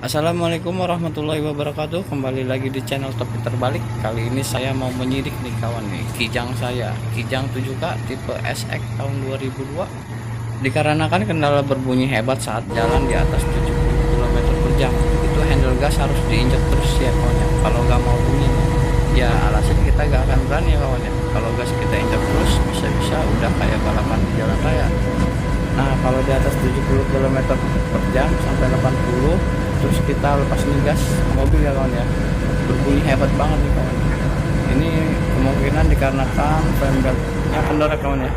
Assalamualaikum warahmatullahi wabarakatuh. Kembali lagi di channel Topik Terbalik. Kali ini saya mau menyidik nih kawan nih, Kijang saya, Kijang 7K tipe SX tahun 2002. Dikarenakan kendala berbunyi hebat saat jalan di atas 70 km per jam. Itu handle gas harus diinjak terus ya kawan ya. Kalau nggak mau bunyi, ya alasan kita nggak akan berani ya kawan ya. Kalau gas kita injak terus, bisa-bisa udah kayak balapan di jalan raya. Nah, kalau di atas 70 km per jam sampai 80, terus kita lepas gas mobil ya kawan ya, berbunyi hebat banget nih kawan. Ini kemungkinan dikarenakan frame beltnya kendor ya kawan ya.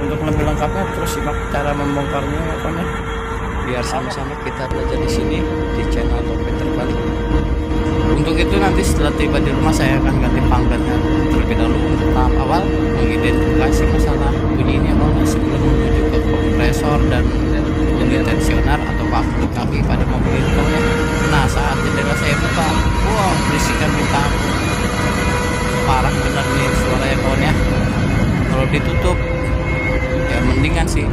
Untuk lebih lengkapnya terus simak cara membongkarnya ya kawan ya, biar sama-sama kita belajar di sini di channel Topik Terbalik. Untuk itu nanti setelah tiba di rumah saya akan ganti pangkatnya terlebih dahulu. Untuk tahap awal mengidentifikasi masalah bunyi ini kawan ya, sebelum menuju ke kompresor dan unit tensioner atau kaki pada mobil ini kawan ya. Nah, saat jendela saya buka, wow, bisikan minta ampun, parah bener nih suaranya kawan ya. Kalau ditutup ya mendingan sih.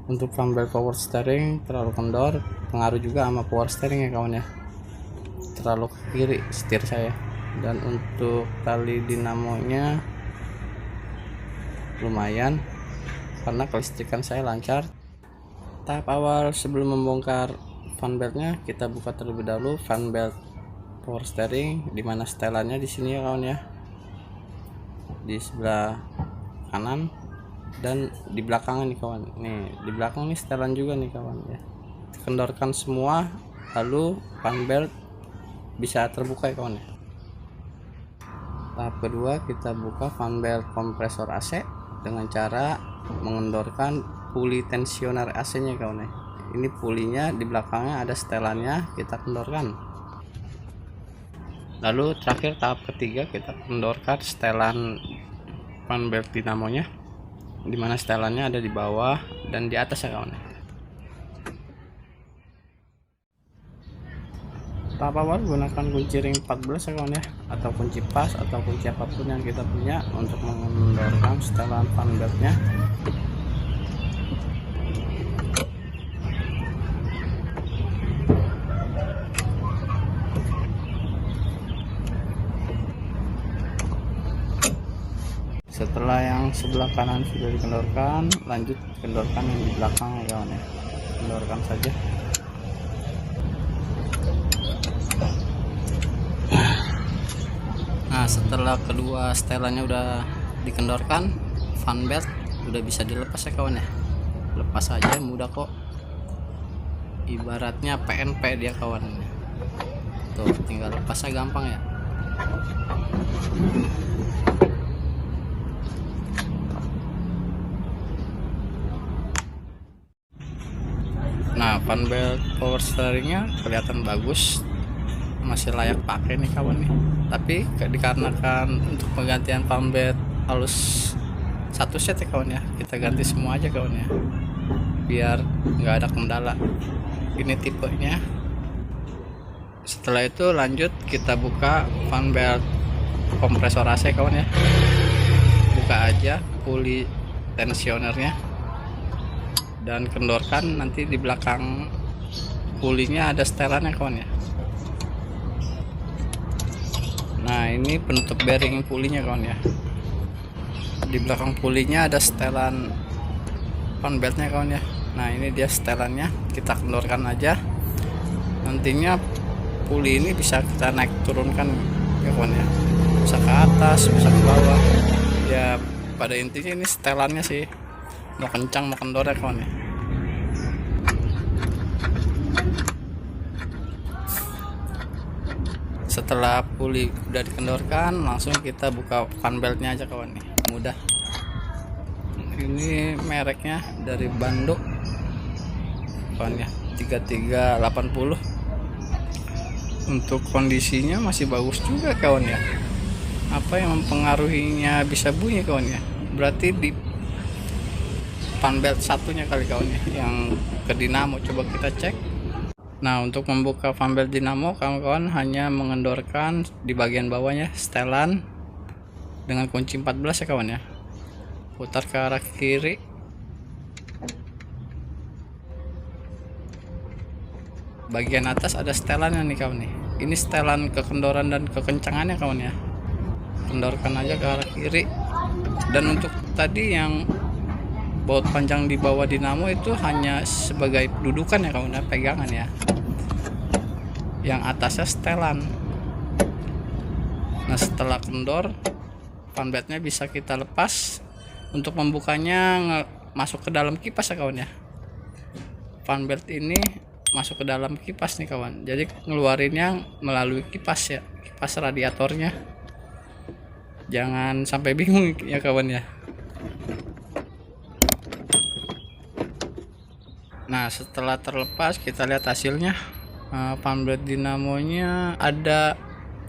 Untuk frame power steering terlalu kendor, pengaruh juga sama power steering ya kawan ya, terlalu ke kiri setir saya. Dan untuk tali dinamonya lumayan karena kelistrikan saya lancar. Tahap awal sebelum membongkar fan beltnya, kita buka terlebih dahulu fan belt power steering, dimana setelannya di sini ya kawan ya, di sebelah kanan dan di belakang nih kawan. Nih di belakang nih setelan juga nih kawan ya. Kendorkan semua, lalu fan belt bisa terbuka ya kawan ya. Tahap kedua, kita buka fan belt kompresor AC dengan cara mengendorkan puli tensioner AC nya kawan ya. Ini pulinya di belakangnya ada setelannya, kita kendorkan. Lalu terakhir tahap ketiga, kita kendorkan setelan fan belt dinamonya, dimana setelannya ada di bawah dan di atas ya kawan. Tahap awal gunakan kunci ring 14 ya kawan ya, atau kunci pas atau kunci apapun yang kita punya untuk mengendorkan setelan fan beltnya. Setelah yang sebelah kanan sudah dikendorkan, lanjut kendorkan yang di belakang ya kawan ya. Kendorkan saja. Nah, setelah kedua setelannya udah dikendorkan, fan belt udah bisa dilepas ya kawan ya. Lepas aja, mudah kok. Ibaratnya PNP dia kawan. Tuh, tinggal lepasnya gampang ya. Nah, fan belt power steeringnya kelihatan bagus, masih layak pakai nih kawan nih. Tapi dikarenakan untuk penggantian fan belt halus satu set ya kawan ya, kita ganti semua aja kawan ya, biar nggak ada kendala. Ini tipenya. Setelah itu lanjut kita buka fan belt kompresor AC kawan ya. Buka aja puli tensionernya dan kendorkan. Nanti di belakang pulinya ada setelannya kawan ya. Nah, ini penutup bearing pulinya kawan ya. Di belakang pulinya ada setelan fan beltnya kawan ya. Nah, ini dia setelannya, kita kendorkan aja. Nantinya puli ini bisa kita naik turunkan ya kawan ya, bisa ke atas bisa ke bawah ya. Pada intinya ini setelannya sih, mau kencang mau kendor ya kawan ya. Setelah puli udah dikendorkan, langsung kita buka fan beltnya aja kawan nih, mudah. Ini mereknya dari Bandung kawan ya, 3380. Untuk kondisinya masih bagus juga kawan ya. Apa yang mempengaruhinya bisa bunyi kawan ya, berarti di fan belt satunya kali kawan ya, yang ke dinamo. Coba kita cek. Nah, untuk membuka fan belt dinamo, kawan-kawan hanya mengendorkan di bagian bawahnya setelan dengan kunci 14 ya kawan ya. Putar ke arah kiri, bagian atas ada setelannya nih kawan nih. Ini setelan kekendoran dan kekencangannya kawan ya. Kendorkan aja ke arah kiri. Dan untuk tadi yang baut panjang di bawah dinamo itu hanya sebagai dudukan ya kawan ya, pegangan ya. Yang atasnya setelan. Nah setelah kendor, fanbeltnya bisa kita lepas. Untuk membukanya masuk ke dalam kipas ya kawan ya. Fanbelt ini masuk ke dalam kipas nih kawan, jadi ngeluarinnya melalui kipas ya, kipas radiatornya. Jangan sampai bingung ya kawan ya. Nah setelah terlepas kita lihat hasilnya. Fanbelt dinamonya ada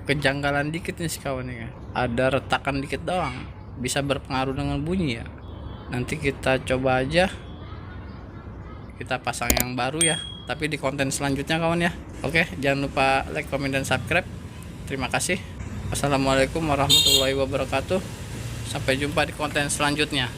kejanggalan dikit nih kawan ya, ada retakan dikit doang, bisa berpengaruh dengan bunyi ya. Nanti kita coba aja kita pasang yang baru ya, tapi di konten selanjutnya kawan ya. Oke, jangan lupa like, comment, dan subscribe. Terima kasih. Wassalamualaikum warahmatullahi wabarakatuh. Sampai jumpa di konten selanjutnya.